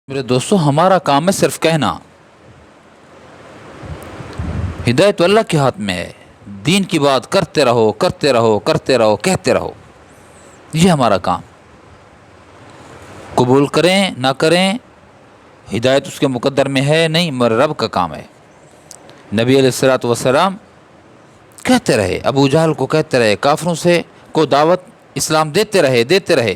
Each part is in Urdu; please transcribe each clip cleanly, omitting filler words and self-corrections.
میرے دوستو، ہمارا کام ہے صرف کہنا۔ ہدایت تو اللہ کے ہاتھ میں ہے۔ دین کی بات کرتے رہو کرتے رہو کرتے رہو کہتے رہو، یہ ہمارا کام۔ قبول کریں نہ کریں، ہدایت اس کے مقدر میں ہے نہیں، میرے رب کا کام ہے۔ نبی علیہ الصلوۃ والسلام کہتے رہے، ابو جہل کو کہتے رہے، کافروں سے کو دعوت اسلام دیتے رہے۔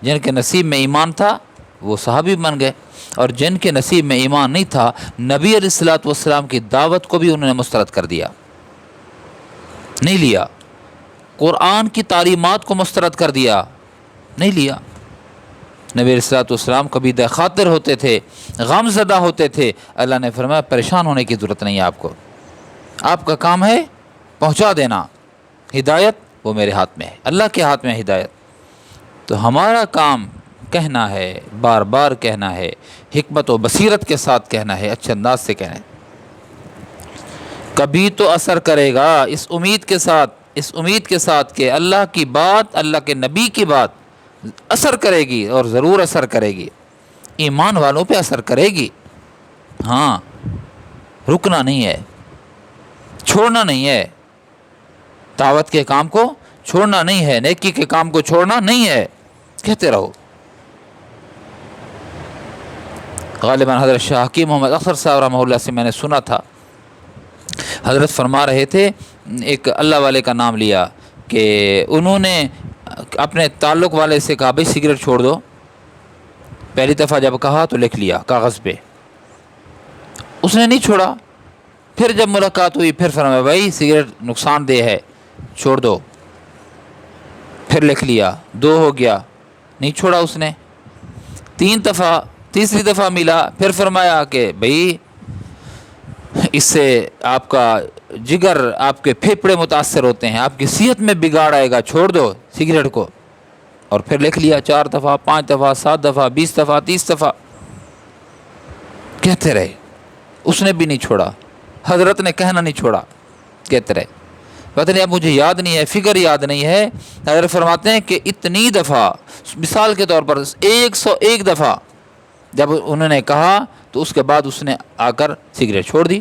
جن کے نصیب میں ایمان تھا وہ صحابی بن گئے، اور جن کے نصیب میں ایمان نہیں تھا، نبی علیہ الصلوۃ والسلام کی دعوت کو بھی انہوں نے مسترد کر دیا، نہیں لیا۔ قرآن کی تعلیمات کو مسترد کر دیا، نہیں لیا۔ نبی علیہ الصلوۃ والسلام کبھی خاطر ہوتے تھے، غم زدہ ہوتے تھے، اللہ نے فرمایا پریشان ہونے کی ضرورت نہیں ہے آپ کو، آپ کا کام ہے پہنچا دینا۔ ہدایت وہ میرے ہاتھ میں ہے، اللہ کے ہاتھ میں ہدایت۔ تو ہمارا کام کہنا ہے، بار بار کہنا ہے، حکمت و بصیرت کے ساتھ کہنا ہے، اچھے انداز سے کہنا ہے۔ کبھی تو اثر کرے گا، اس امید کے ساتھ کہ اللہ کی بات، اللہ کے نبی کی بات اثر کرے گی، اور ضرور اثر کرے گی، ایمان والوں پہ اثر کرے گی۔ ہاں، رکنا نہیں ہے، چھوڑنا نہیں ہے، دعوت کے کام کو چھوڑنا نہیں ہے، نیکی کے کام کو چھوڑنا نہیں ہے، کہتے رہو۔ غالباً حضرت شاہ حکیم محمد اختر صاحب رحمہ اللہ سے میں نے سنا تھا، حضرت فرما رہے تھے، ایک اللہ والے کا نام لیا کہ انہوں نے اپنے تعلق والے سے کہا بھائی سگریٹ چھوڑ دو۔ پہلی دفعہ جب کہا تو لکھ لیا کاغذ پہ، اس نے نہیں چھوڑا۔ پھر جب ملاقات ہوئی پھر فرمایا بھائی سگریٹ نقصان دہ ہے، چھوڑ دو۔ پھر لکھ لیا، 2 ہو گیا، نہیں چھوڑا اس نے۔ 3 دفعہ، تیسری دفعہ ملا، پھر فرمایا کہ بھائی اس سے آپ کا جگر، آپ کے پھیپھڑے متاثر ہوتے ہیں، آپ کی صحت میں بگاڑ آئے گا، چھوڑ دو سگریٹ کو۔ اور پھر لکھ لیا 4 دفعہ، 5 دفعہ، 7 دفعہ، 20 دفعہ، 30 دفعہ، کہتے رہے، اس نے بھی نہیں چھوڑا، حضرت نے کہنا نہیں چھوڑا، کہتے رہے۔ پتہ نہیں، اب مجھے یاد نہیں ہے، فگر یاد نہیں ہے۔ حضرت فرماتے ہیں کہ اتنی دفعہ، مثال کے طور پر 101 دفعہ جب انہوں نے کہا تو اس کے بعد اس نے آ کر سگریٹ چھوڑ دی۔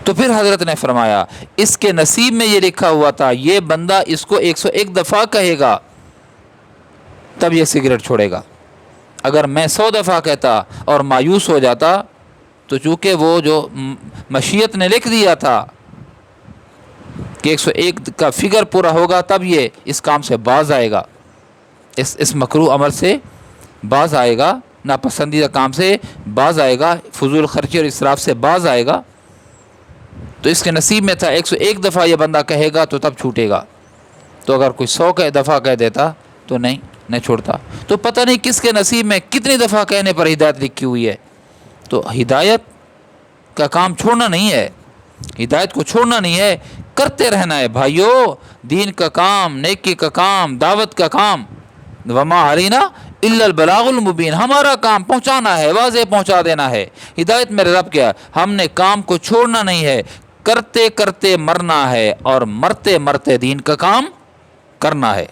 تو پھر حضرت نے فرمایا اس کے نصیب میں یہ لکھا ہوا تھا، یہ بندہ اس کو 101 دفعہ کہے گا تب یہ سگریٹ چھوڑے گا۔ اگر میں 100 دفعہ کہتا اور مایوس ہو جاتا تو چونکہ وہ جو مشیت نے لکھ دیا تھا کہ 101 کا فگر پورا ہوگا تب یہ اس کام سے باز آئے گا، اس مکروہ عمل سے باز آئے گا، ناپسندیدہ کام سے باز آئے گا، فضول خرچی اور اسراف سے باز آئے گا۔ تو اس کے نصیب میں تھا 101 دفعہ یہ بندہ کہے گا تو تب چھوٹے گا۔ تو اگر کوئی 100 دفعہ کہہ دیتا تو نہیں چھوڑتا۔ تو پتہ نہیں کس کے نصیب میں کتنی دفعہ کہنے پر ہدایت لکھی ہوئی ہے۔ تو ہدایت کا کام چھوڑنا نہیں ہے، ہدایت کو چھوڑنا نہیں ہے، کرتے رہنا ہے بھائیو۔ دین کا کام، نیکی کا کام، دعوت کا کام، وما علینا الا البلاغ المبین، ہمارا کام پہنچانا ہے، واضح پہنچا دینا ہے۔ ہدایت میرے رب کیا، ہم نے کام کو چھوڑنا نہیں ہے، کرتے کرتے مرنا ہے، اور مرتے مرتے دین کا کام کرنا ہے۔